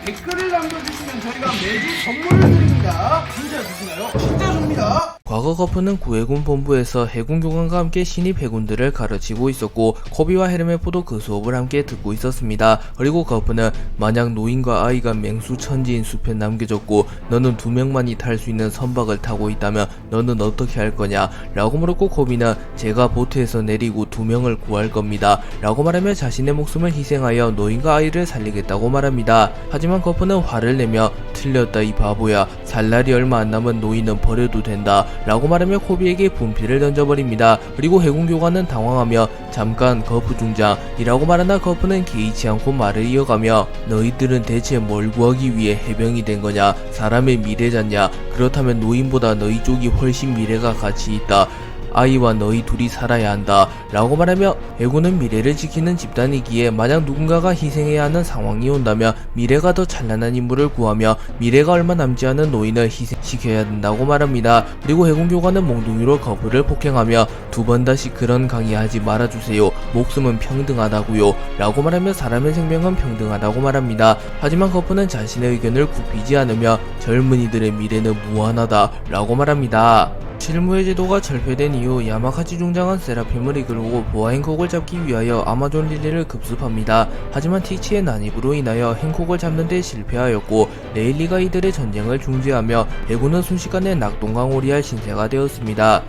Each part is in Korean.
댓글을 남겨주시면 저희가 매주 선물을 드립니다. 진짜 주시나요? 진짜 줍니다. 과거 거프는 구해군 본부에서 해군 교관과 함께 신입 해군들을 가르치고 있었고 코비와 헤르메포도 그 수업을 함께 듣고 있었습니다. 그리고 거프는 만약 노인과 아이가 맹수천지인 숲에 남겨졌고 너는 2명만이 탈 수 있는 선박을 타고 있다면 너는 어떻게 할 거냐 라고 물었고 코비는 제가 보트에서 내리고 2명을 구할 겁니다 라고 말하며 자신의 목숨을 희생하여 노인과 아이를 살리겠다고 말합니다. 하지만 거프는 화를 내며 틀렸다 이 바보야, 살 날이 얼마 안 남은 노인은 버려도 된다 라고 말하며 코비에게 분필을 던져버립니다. 그리고 해군 교관은 당황하며 잠깐 거프 중장 이라고 말하나 거프는 개의치 않고 말을 이어가며 너희들은 대체 뭘 구하기 위해 해병이 된 거냐, 사람의 미래잖냐, 그렇다면 노인보다 너희 쪽이 훨씬 미래가 가치 있다, 아이와 너희 둘이 살아야 한다 라고 말하며 해군은 미래를 지키는 집단이기에 만약 누군가가 희생해야 하는 상황이 온다면 미래가 더 찬란한 인물을 구하며 미래가 얼마 남지 않은 노인을 희생시켜야 된다고 말합니다. 그리고 해군 교관은 몽둥이로 거부를 폭행하며 2번 다시 그런 강의하지 말아주세요, 목숨은 평등하다고요 라고 말하며 사람의 생명은 평등하다고 말합니다. 하지만 거부는 자신의 의견을 굽히지 않으며 젊은이들의 미래는 무한하다 라고 말합니다. 실무의 제도가 철폐된 이후 야마카치 중장은 세라핌을 이끌고 보아 행콕을 잡기 위하여 아마존 릴리를 급습합니다. 하지만 티치의 난입으로 인하여 행콕을 잡는 데 실패하였고 레일리가 이들의 전쟁을 중지하며 해군은 순식간에 낙동강 오리알 신세가 되었습니다.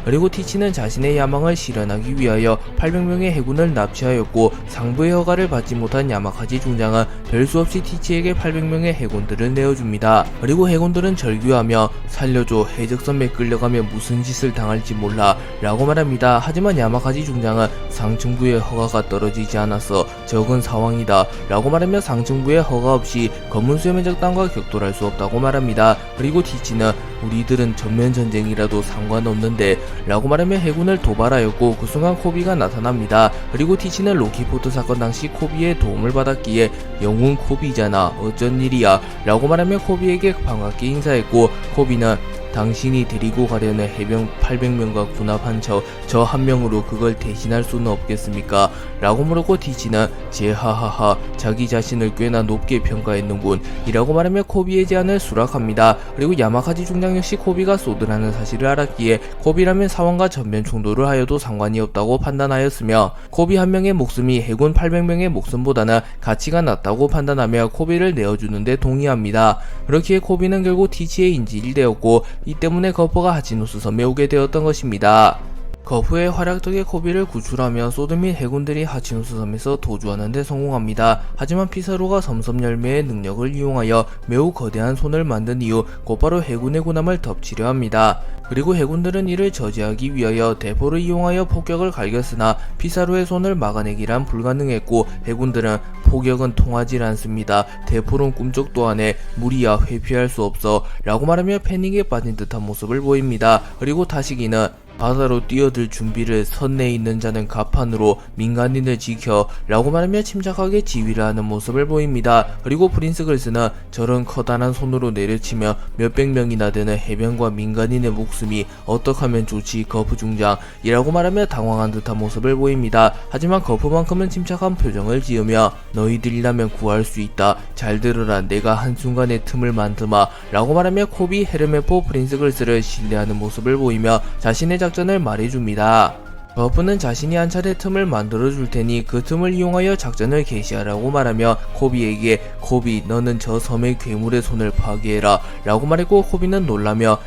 그리고 티치는 자신의 야망을 실현하기 위하여 800명의 해군을 납치하였고 상부의 허가를 받지 못한 야마카지 중장은 별수 없이 티치에게 800명의 해군들을 내어줍니다. 그리고 해군들은 절규하며 살려줘, 해적선에 끌려가면 무슨 짓을 당할지 몰라 라고 말합니다. 하지만 야마카지 중장은 상층부의 허가가 떨어지지 않았어, 적은 상황이다 라고 말하며 상층부의 허가 없이 검은수염 해적단과 격돌할 수 없다고 말합니다. 그리고 티치는 우리들은 전면전쟁이라도 상관없는데 라고 말하며 해군을 도발하였고 그 순간 코비가 나타납니다. 그리고 티치는 로키포트 사건 당시 코비의 도움을 받았기에 영웅 코비잖아, 어쩐 일이야 라고 말하며 코비에게 반갑게 인사했고 코비는 당신이 데리고 가려는 해병 800명과 군합 한 척 저 한 명으로 그걸 대신할 수는 없겠습니까? 라고 물었고 티치는 제하하하 자기 자신을 꽤나 높게 평가했는군 이라고 말하며 코비의 제안을 수락합니다. 그리고 야마카지 중장 역시 코비가 소드라는 사실을 알았기에 코비라면 사원과 전면 충돌을 하여도 상관이 없다고 판단하였으며 코비 한 명의 목숨이 해군 800명의 목숨보다는 가치가 낮다고 판단하며 코비를 내어주는데 동의합니다. 그렇기에 코비는 결국 티치의 인질이 되었고 이 때문에 거프가 하치노스 섬에 오게 되었던 것입니다. 거프의 활약 덕에 코비를 구출하며 소드 및 해군들이 하치노스 섬에서 도주하는 데 성공합니다. 하지만 피사로가 섬섬 열매의 능력을 이용하여 매우 거대한 손을 만든 이후 곧바로 해군의 군함을 덮치려 합니다. 그리고 해군들은 이를 저지하기 위하여 대포를 이용하여 폭격을 갈겼으나 피사로의 손을 막아내기란 불가능했고 해군들은 폭격은 통하질 않습니다, 대포는 꿈쩍도 안해, 무리야 회피할 수 없어 라고 말하며 패닉에 빠진 듯한 모습을 보입니다. 그리고 타시기는 바다로 뛰어들 준비를, 선내에 있는 자는 갑판으로 민간인을 지켜 라고 말하며 침착하게 지휘를 하는 모습을 보입니다. 그리고 프린스 글스는 저런 커다란 손으로 내려치며 몇백 명이나 되는 해병과 민간인의 목숨이 어떡하면 좋지 거프 중장 이라고 말하며 당황한 듯한 모습을 보입니다. 하지만 거프만큼은 침착한 표정을 지으며 너희들이라면 구할 수 있다, 잘 들어라, 내가 한순간에 틈을 만드마 라고 말하며 코비, 헤르메포, 프린스 글스를 신뢰하는 모습을 보이며 자신의 작전을 말해줍니다. 거프는 자신이 한 차례 틈을 만들어줄 테니 그 틈을 이용하여 작전을 개시하라고 말하며 코비에게 코비 너는 저 섬의 괴물의 손을 파괴해라 라고 말했고 코비는 놀라며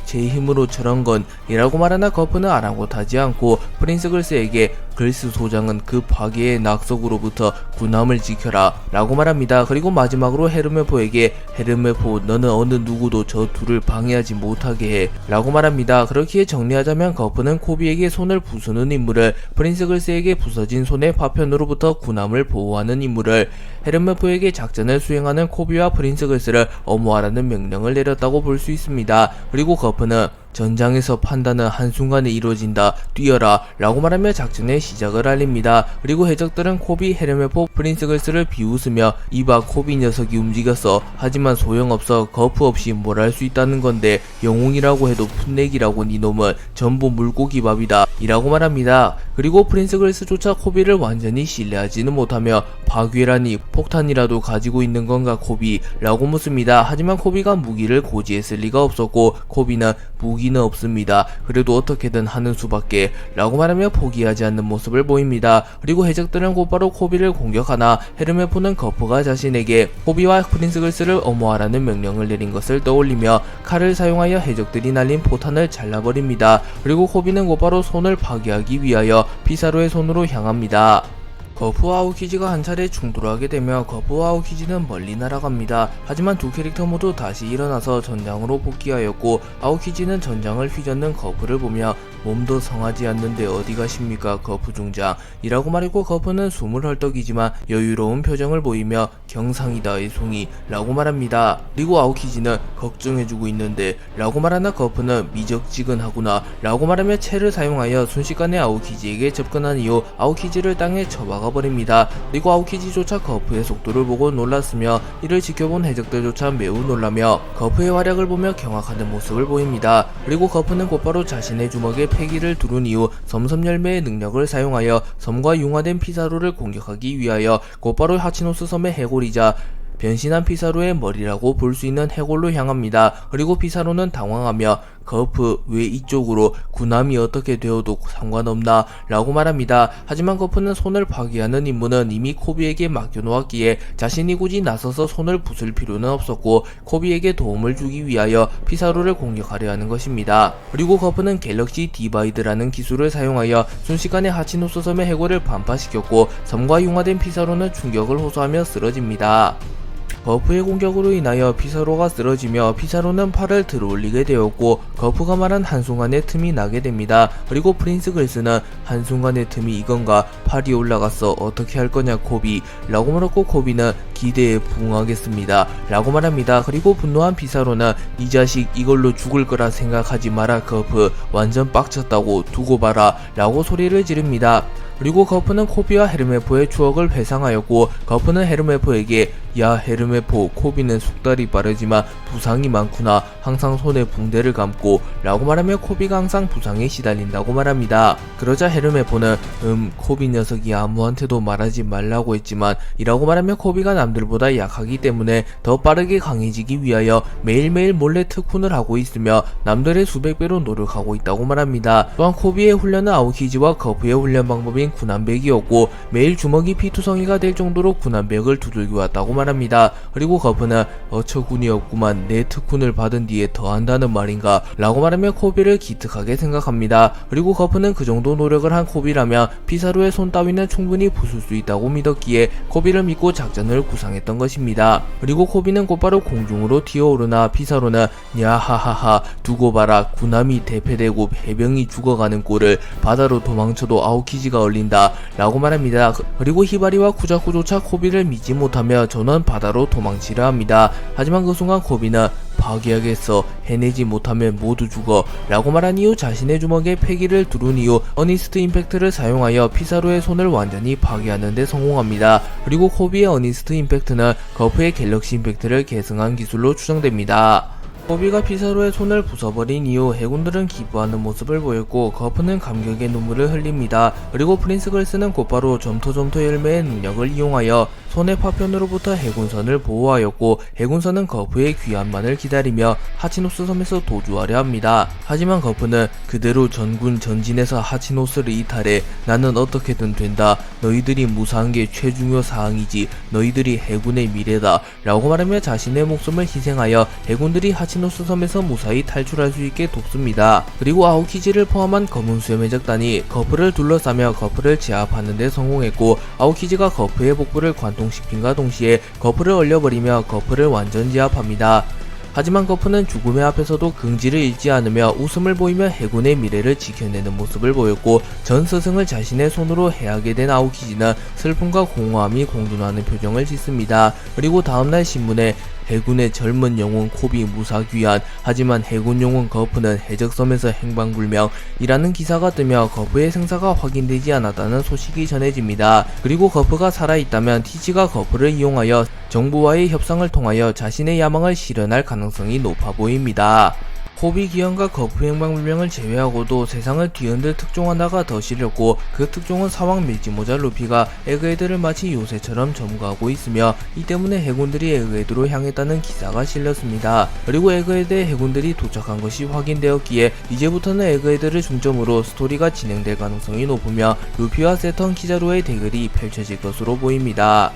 제 힘으로 저런 건 이라고 말하나 거프는 아랑곳하지 않고 프린스 글스에게 글스 소장은 그 파괴의 낙석으로부터 군함을 지켜라 라고 말합니다. 그리고 마지막으로 헤르메포에게 헤르메포 너는 어느 누구도 저 둘을 방해하지 못하게 해 라고 말합니다. 그렇기에 정리하자면 거프는 코비에게 손을 부수는 임무를, 프린스 글스에게 부서진 손의 파편으로부터 군함을 보호하는 임무를, 헤르메포에게 작전을 수행하는 코비와 프린스 글스를 엄호하라는 명령을 내렸다고 볼 수 있습니다. 그리고 거프는 전장에서 판단은 한순간에 이루어진다. 뛰어라 라고 말하며 작전의 시작을 알립니다. 그리고 해적들은 코비, 헤르메포, 프린스글스를 비웃으며 이봐 코비 녀석이 움직였어. 하지만 소용없어. 거프 없이 뭘 할 수 있다는 건데 영웅이라고 해도 풋내기라고 니놈은 전부 물고기밥이다 이라고 말합니다. 그리고 프린스글스조차 코비를 완전히 신뢰하지는 못하며 파괴라니 폭탄이라도 가지고 있는 건가 코비 라고 묻습니다. 하지만 코비가 무기를 고지했을 리가 없었고 코비는 무기는 없습니다. 그래도 어떻게든 하는 수밖에 라고 말하며 포기하지 않는 모습을 보입니다. 그리고 해적들은 곧바로 코비를 공격하나 헤르메포는 거프가 자신에게 코비와 프린스글스를 엄호하라는 명령을 내린 것을 떠올리며 칼을 사용하여 해적들이 날린 포탄을 잘라버립니다. 그리고 코비는 곧바로 손을 파괴하기 위하여 피사로의 손으로 향합니다. 거프와 아오키지가 한 차례 충돌하게 되며 거프와 아오키지는 멀리 날아갑니다. 하지만 두 캐릭터 모두 다시 일어나서 전장으로 복귀하였고 아오키지는 전장을 휘젓는 거프를 보며 몸도 성하지 않는데 어디 가십니까 거프 중장 이라고 말했고 거프는 숨을 헐떡이지만 여유로운 표정을 보이며 경상이다 애송이 라고 말합니다. 그리고 아오키지는 걱정해주고 있는데 라고 말하나 거프는 미적지근하구나 라고 말하며 채를 사용하여 순식간에 아오키지에게 접근한 이후 아오키지를 땅에 쳐박아 버립니다. 그리고 아오키지조차 거프의 속도를 보고 놀랐으며 이를 지켜본 해적들조차 매우 놀라며 거프의 활약을 보며 경악하는 모습을 보입니다. 그리고 거프는 곧바로 자신의 주먹에 패기를 두른 이후 섬섬열매의 능력을 사용하여 섬과 융화된 피사로를 공격하기 위하여 곧바로 하치노스 섬의 해골이자 변신한 피사로의 머리라고 볼 수 있는 해골로 향합니다. 그리고 피사로는 당황하며 거프 왜 이쪽으로 군함이 어떻게 되어도 상관없나 라고 말합니다. 하지만 거프는 손을 파괴하는 임무는 이미 코비에게 맡겨놓았기에 자신이 굳이 나서서 손을 부술 필요는 없었고 코비에게 도움을 주기 위하여 피사로를 공격하려 하는 것입니다. 그리고 거프는 갤럭시 디바이드라는 기술을 사용하여 순식간에 하치노스 섬의 해골을 반파시켰고 섬과 융화된 피사로는 충격을 호소하며 쓰러집니다. 거프의 공격으로 인하여 피사로가 쓰러지며 피사로는 팔을 들어올리게 되었고 거프가 말한 한순간에 틈이 나게 됩니다. 그리고 프린스글스는 한순간의 틈이 이건가 팔이 올라갔어 어떻게 할 거냐 코비 라고 물었고 코비는 기대에 부응하겠습니다 라고 말합니다. 그리고 분노한 피사로는 이 자식 이걸로 죽을 거라 생각하지 마라 거프 완전 빡쳤다고 두고 봐라 라고 소리를 지릅니다. 그리고 거프는 코비와 헤르메포의 추억을 회상하였고 거프는 헤르메포에게 야 헤르메포 코비는 속달이 빠르지만 부상이 많구나 항상 손에 붕대를 감고 라고 말하며 코비가 항상 부상에 시달린다고 말합니다. 그러자 헤르메포는 코비 녀석이 아무한테도 말하지 말라고 했지만 이라고 말하며 코비가 남들보다 약하기 때문에 더 빠르게 강해지기 위하여 매일매일 몰래 특훈을 하고 있으며 남들의 수백 배로 노력하고 있다고 말합니다. 또한 코비의 훈련은 아오키지와 거프의 훈련 방법인 군함백이었고 매일 주먹이 피투성이가 될 정도로 군함백을 두들겨 왔다고 말합니다. 그리고 거프는 어처구니 없구만 내 특훈을 받은 뒤에 더 한다는 말인가 라고 말하며 코비를 기특하게 생각합니다. 그리고 거프는 그 정도 노력을 한 코비라면 피사로의 손 따위는 충분히 부술 수 있다고 믿었기에 코비를 믿고 작전을 구상했던 것입니다. 그리고 코비는 곧바로 공중으로 튀어오르나 피사로는 야하하하 두고 봐라 군함이 대패되고 해병이 죽어가는 꼴을 바다로 도망쳐도 아오키지가 얼린다 라고 말합니다. 그리고 히바리와 쿠자쿠조차 코비를 믿지 못하며 저는 바다로 도망치려 합니다. 하지만 그 순간 코비는 파괴하겠어 해내지 못하면 모두 죽어 라고 말한 이후 자신의 주먹에 패기를 두른 이후 어니스트 임팩트를 사용하여 피사로의 손을 완전히 파괴하는 데 성공합니다. 그리고 코비의 어니스트 임팩트는 거프의 갤럭시 임팩트를 계승한 기술로 추정됩니다. 코비가 피사로의 손을 부숴버린 이후 해군들은 기뻐하는 모습을 보였고 거프는 감격의 눈물을 흘립니다. 그리고 프린스글스는 곧바로 점토 열매의 능력을 이용하여 손의 파편으로부터 해군선을 보호하였고 해군선은 거프의 귀환만을 기다리며 하치노스 섬에서 도주하려 합니다. 하지만 거프는 그대로 전군 전진해서 하치노스를 이탈해 나는 어떻게든 된다. 너희들이 무사한 게 최중요 사항이지. 너희들이 해군의 미래다 라고 말하며 자신의 목숨을 희생하여 해군들이 하치노스 섬에서 무사히 탈출할 수 있게 돕습니다. 그리고 아오키지를 포함한 검은 수염 해적단이 거프를 둘러싸며 거프를 제압하는 데 성공했고 아오키지가 거프의 복부를 관통시킨과 동시에 거프를 얼려버리며 거프를 완전 제압합니다. 하지만 거프는 죽음의 앞에서도 긍지를 잃지 않으며 웃음을 보이며 해군의 미래를 지켜내는 모습을 보였고, 전 스승을 자신의 손으로 해하게 된 아오키지는 슬픔과 공허함이 공존하는 표정을 짓습니다. 그리고 다음날 신문에 해군의 젊은 영웅 코비 무사 귀환, 하지만 해군 영웅 거프는 해적섬에서 행방불명이라는 기사가 뜨며 거프의 생사가 확인되지 않았다는 소식이 전해집니다. 그리고 거프가 살아있다면 티지가 거프를 이용하여 정부와의 협상을 통하여 자신의 야망을 실현할 가능성이 높아 보입니다. 코비 기현과 거프 행방불명을 제외하고도 세상을 뒤흔들 특종 하나가 더 실렸고, 그 특종은 사왕 밀지모자 루피가 에그헤드를 마치 요새처럼 점거하고 있으며, 이 때문에 해군들이 에그헤드로 향했다는 기사가 실렸습니다. 그리고 에그헤드의 해군들이 도착한 것이 확인되었기에 이제부터는 에그헤드를 중점으로 스토리가 진행될 가능성이 높으며 루피와 세턴 키자루의 대결이 펼쳐질 것으로 보입니다.